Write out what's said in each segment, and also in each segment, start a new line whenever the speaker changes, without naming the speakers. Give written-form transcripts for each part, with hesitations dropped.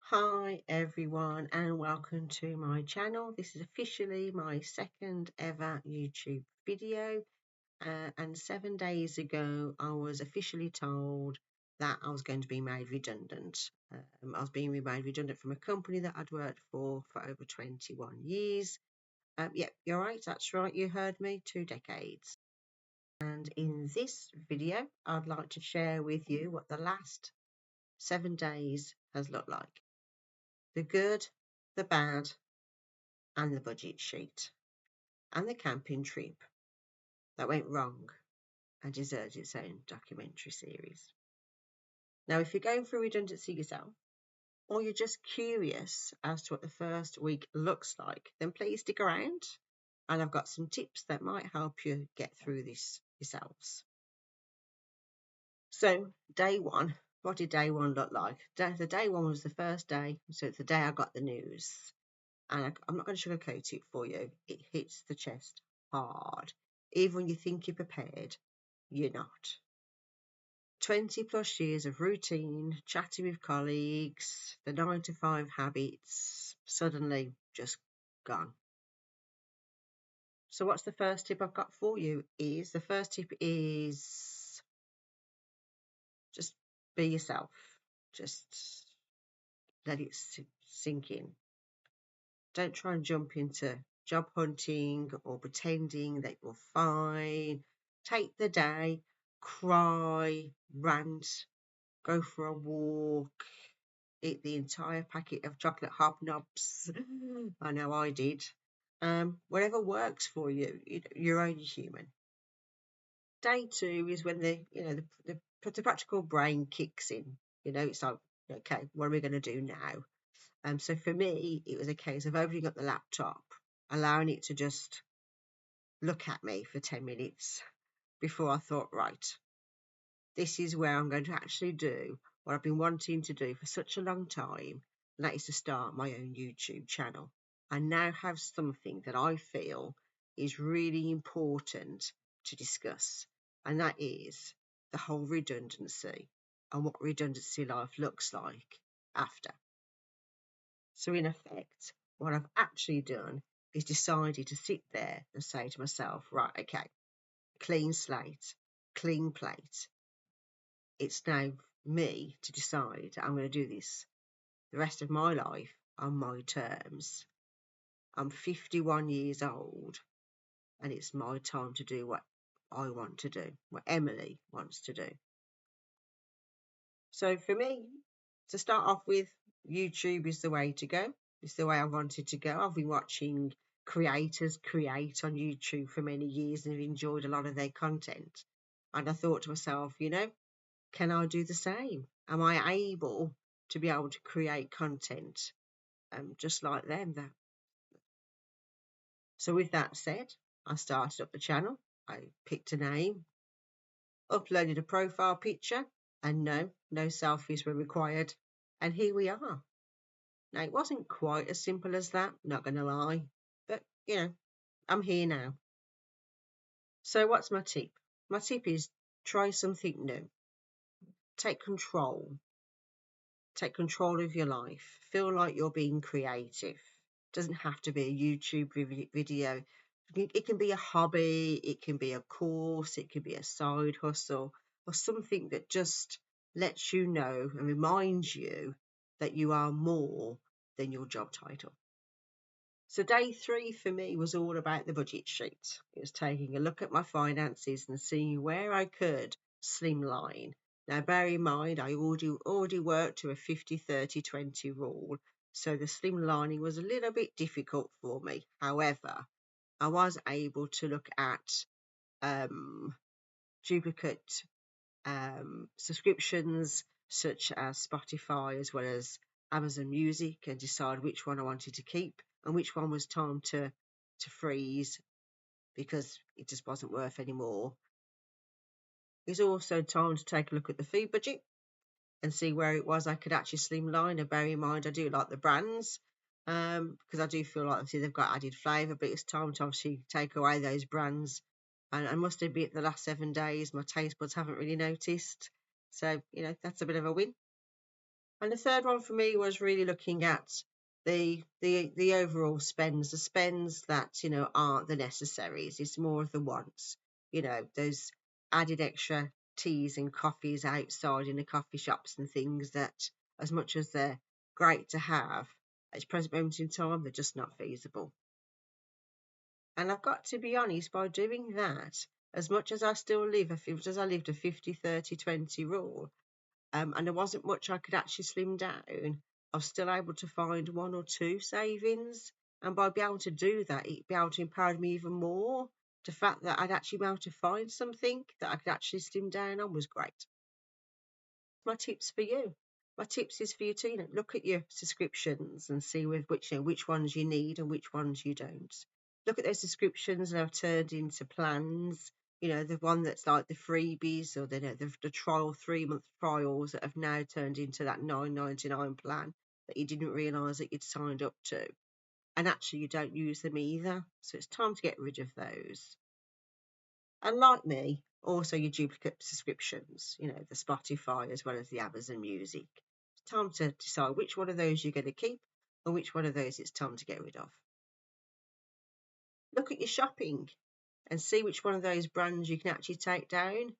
Hi everyone and welcome to my channel. This is officially my second ever YouTube video and 7 days ago I was officially told that I was going to be made redundant. I was being made redundant from a company that I'd worked for over 21 years. Yep, you're right, that's right, you heard me, 2 decades. And in this video I'd like to share with you what the last 7 days has looked like. The good, the bad, and the budget sheet, and the camping trip that went wrong and deserves its own documentary series. Now, if you're going through redundancy yourself, or you're just curious as to what the first week looks like, then please stick around, and I've got some tips that might help you get through this yourselves. So, day one, what did day one look like? The day one was the first day, so it's the day I got the news. And I'm not going to sugarcoat it for you. It hits the chest hard. Even when you think you're prepared, you're not. 20 plus years of routine, chatting with colleagues, the 9 to 5 habits, suddenly just gone. So what's the first tip I've got for you is, the first tip is just be yourself. Just let it sink in. Don't try and jump into job hunting or pretending that you're fine. Take the day, cry, rant, go for a walk, eat the entire packet of chocolate hobnobs. I know I did. Whatever works for you. You're only human. Day two is when the practical brain kicks in. It's like, okay, what are we going to do now? So for me, it was a case of opening up the laptop, allowing it to just look at me for 10 minutes before I thought, right, this is where I'm going to actually do what I've been wanting to do for such a long time, and that is to start my own YouTube channel. I now have something that I feel is really important to discuss, and that is the whole redundancy and what redundancy life looks like after. So in effect, what I've actually done is decided to sit there and say to myself, right, okay, clean slate, clean plate. It's now me to decide I'm going to do this the rest of my life on my terms. I'm 51 years old and it's my time to do what I want to do, what Emily wants to do. So for me, to start off with, YouTube is the way to go. It's the way I wanted to go. I've been watching creators create on YouTube for many years and have enjoyed a lot of their content. And I thought to myself, can I do the same? Am I able to be able to create content just like them? So with that said, I started up the channel. I picked a name, uploaded a profile picture, and no selfies were required. And here we are. Now, it wasn't quite as simple as that, not going to lie, but I'm here now. So, what's my tip? My tip is try something new. Take control. Take control of your life. Feel like you're being creative. It doesn't have to be a YouTube video. It can be a hobby, it can be a course, it can be a side hustle, or something that just lets you know and reminds you that you are more than your job title. So day three for me was all about the budget sheet. It was taking a look at my finances and seeing where I could slimline. Now bear in mind I already worked to a 50-30-20 rule, so the slimlining was a little bit difficult for me. However, I was able to look at duplicate subscriptions such as Spotify as well as Amazon Music and decide which one I wanted to keep and which one was time to freeze because it just wasn't worth anymore. It's also time to take a look at the food budget and see where it was I could actually slimline. And bear in mind, I do like the brands because I do feel like obviously they've got added flavour, but it's time to obviously take away those brands. And I must admit, the last 7 days, my taste buds haven't really noticed. So, that's a bit of a win. And the third one for me was really looking at the overall spends, the spends that, you know, aren't the necessaries. It's more of the wants, you know, those added extra teas and coffees outside in the coffee shops and things that, as much as they're great to have, at this present moment in time, they're just not feasible. And I've got to be honest, by doing that, as much as I still live, as I lived a 50-30-20 rule, and there wasn't much I could actually slim down, I was still able to find one or two savings. And by being able to do that, it'd be able to empower me even more. The fact that I'd actually be able to find something that I could actually slim down on was great. My tips for you. My tips is for you to, you know, look at your subscriptions and see which ones you need and which ones you don't. Look at those subscriptions and have turned into plans. You know, the one that's like the freebies or the trial 3-month trials that have now turned into that $9.99 plan that you didn't realise that you'd signed up to. And actually you don't use them either. So it's time to get rid of those. And like me, also your duplicate subscriptions, you know, the Spotify as well as the Amazon Music. It's time to decide which one of those you're going to keep and which one of those it's time to get rid of. Look at your shopping and see which one of those brands you can actually take down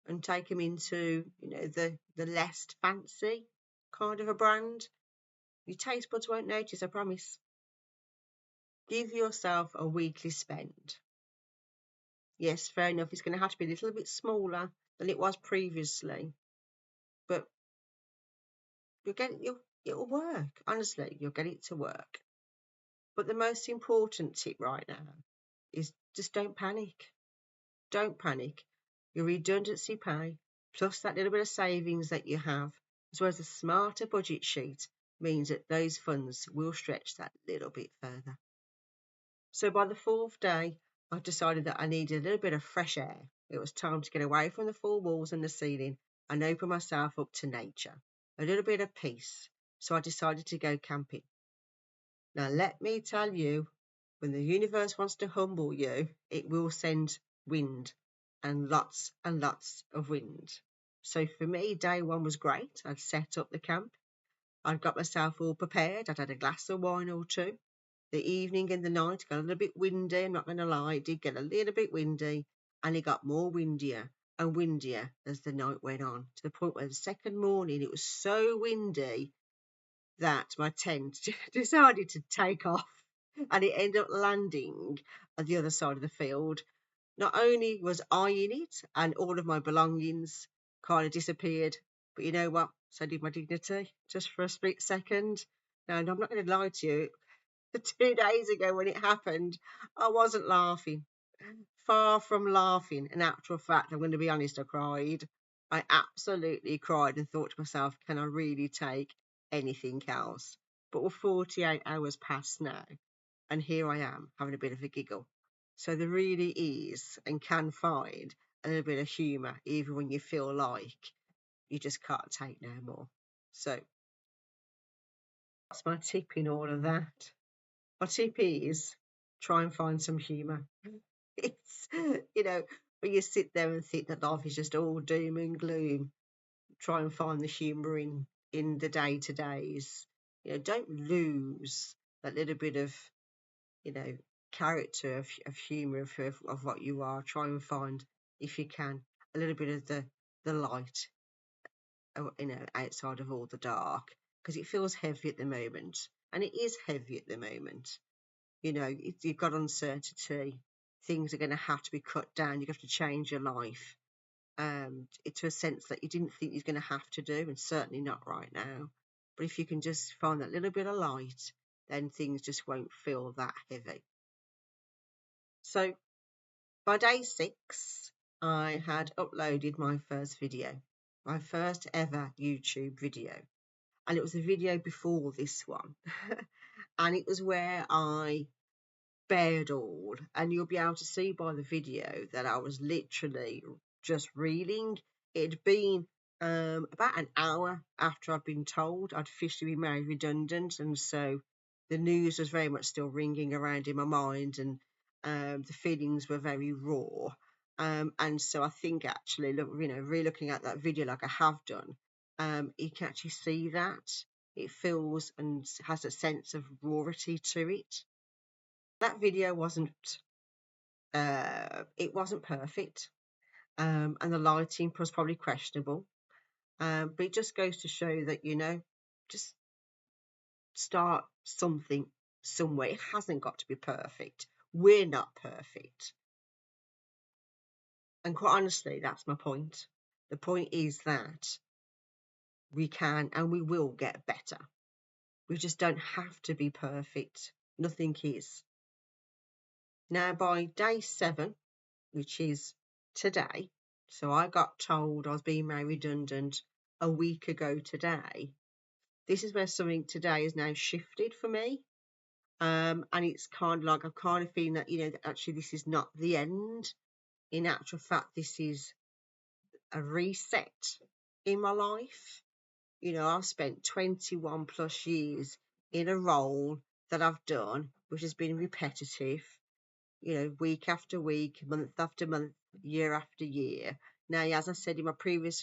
and take them into, you know, the less fancy kind of a brand. Your taste buds won't notice, I promise. Give yourself a weekly spend. Yes, fair enough, it's going to have to be a little bit smaller than it was previously, but it'll work. Honestly, you'll get it to work. But the most important tip right now is just don't panic. Don't panic. Your redundancy pay, plus that little bit of savings that you have, as well as a smarter budget sheet, means that those funds will stretch that little bit further. So by the fourth day, I decided that I needed a little bit of fresh air. It was time to get away from the four walls and the ceiling and open myself up to nature. A little bit of peace. So I decided to go camping. Now, let me tell you, when the universe wants to humble you, it will send wind and lots of wind. So for me, day one was great. I'd set up the camp. I'd got myself all prepared. I'd had a glass of wine or two. The evening and the night got a little bit windy. I'm not going to lie, it did get a little bit windy, and it got more windier and windier as the night went on, to the point where the second morning it was so windy that my tent decided to take off, and it ended up landing at the other side of the field. Not only was I in it and all of my belongings kind of disappeared, but you know what? So did my dignity, just for a split second. Now, I'm not going to lie to you. 2 days ago when it happened, I wasn't laughing. Far from laughing. In actual fact, I'm going to be honest, I cried. I absolutely cried and thought to myself, can I really take anything else? But we're 48 hours past now, and here I am having a bit of a giggle. So there really is and can find a little bit of humour, even when you feel like you just can't take no more. So that's my tip in all of that. My tip is try and find some humour. It's, you know, when you sit there and think that life is just all doom and gloom, try and find the humour in the day to days. You know, don't lose that little bit of, you know, character of humour of what you are. Try and find, if you can, a little bit of the light, you know, outside of all the dark, because it feels heavy at the moment, and it is heavy at the moment. You know, you've got uncertainty. Things are going to have to be cut down. You have to change your life to a sense that you didn't think you're going to have to do, and certainly not right now. But if you can just find that little bit of light, then things just won't feel that heavy. So by day 6, I had uploaded my first video, my first ever YouTube video. And it was a video before this one. And it was where I bared all, and you'll be able to see by the video that I was literally just reeling. It'd been about an hour after I'd been told I'd officially been made redundant, and so the news was very much still ringing around in my mind, and the feelings were very raw. And so I think actually, look, you know, re-looking at that video like I have done, You can actually see that. It feels and has a sense of rawity to it. That video wasn't perfect, and the lighting was probably questionable. But it just goes to show that, just start something somewhere. It hasn't got to be perfect. We're not perfect. And quite honestly, that's my point. The point is that we can and we will get better. We just don't have to be perfect. Nothing is. Now, by day 7, which is today, so I got told I was being made redundant a week ago today. This is where something today has now shifted for me. And it's kind of like I'm kind of feeling that, that actually this is not the end. In actual fact, this is a reset in my life. I've spent 21 plus years in a role that I've done, which has been repetitive, week after week, month after month, year after year. Now, as I said in my previous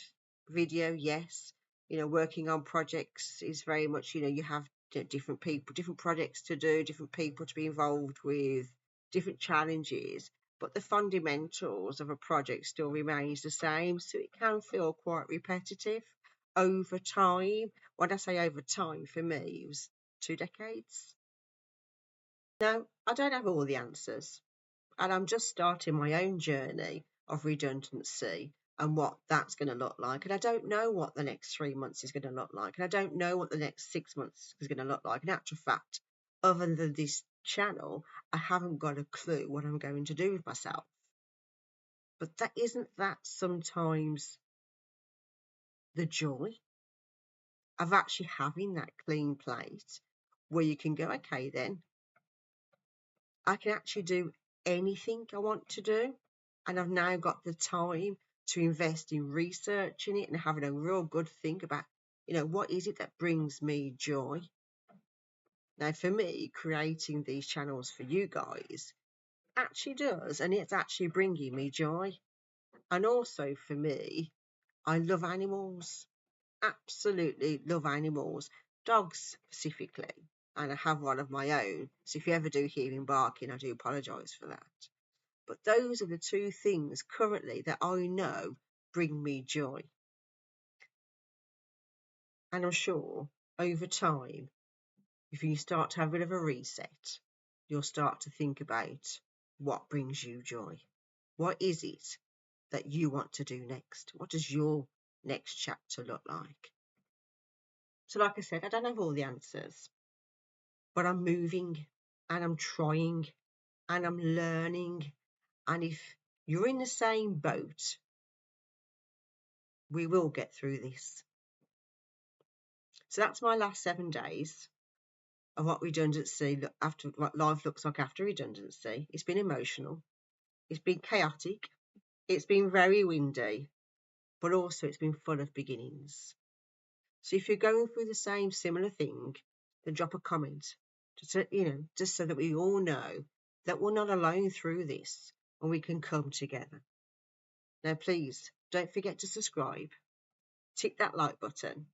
video, yes, working on projects is very much, you have different people, different projects to do, different people to be involved with, different challenges, but the fundamentals of a project still remains the same. So it can feel quite repetitive over time. When I say over time, for me, it was 2 decades. Now, I don't have all the answers, and I'm just starting my own journey of redundancy and what that's going to look like. And I don't know what the next 3 months is going to look like. And I don't know what the next 6 months is going to look like. In actual fact, other than this channel, I haven't got a clue what I'm going to do with myself. But isn't that sometimes the joy of actually having that clean plate where you can go, okay, then I can actually do anything I want to do. And I've now got the time to invest in researching it and having a real good think about, what is it that brings me joy? Now, for me, creating these channels for you guys actually does, and it's actually bringing me joy. And also for me, I love animals. Absolutely love animals. Dogs specifically. And I have one of my own. So if you ever do hear him barking, I do apologise for that. But those are the 2 things currently that I know bring me joy. And I'm sure over time, if you start to have a bit of a reset, you'll start to think about what brings you joy. What is it that you want to do next? What does your next chapter look like? So like I said, I don't have all the answers, but I'm moving and I'm trying and I'm learning. And if you're in the same boat, we will get through this. So that's my last 7 days of what life looks like after redundancy. It's been emotional. It's been chaotic. It's been very windy, but also it's been full of beginnings. So if you're going through the same similar thing, then drop a comment, just so that we all know that we're not alone through this and we can come together. Now, please don't forget to subscribe, tick that like button,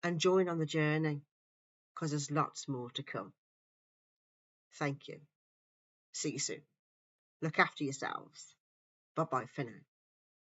and join on the journey, because there's lots more to come. Thank you. See you soon. Look after yourselves. Bye-bye for now.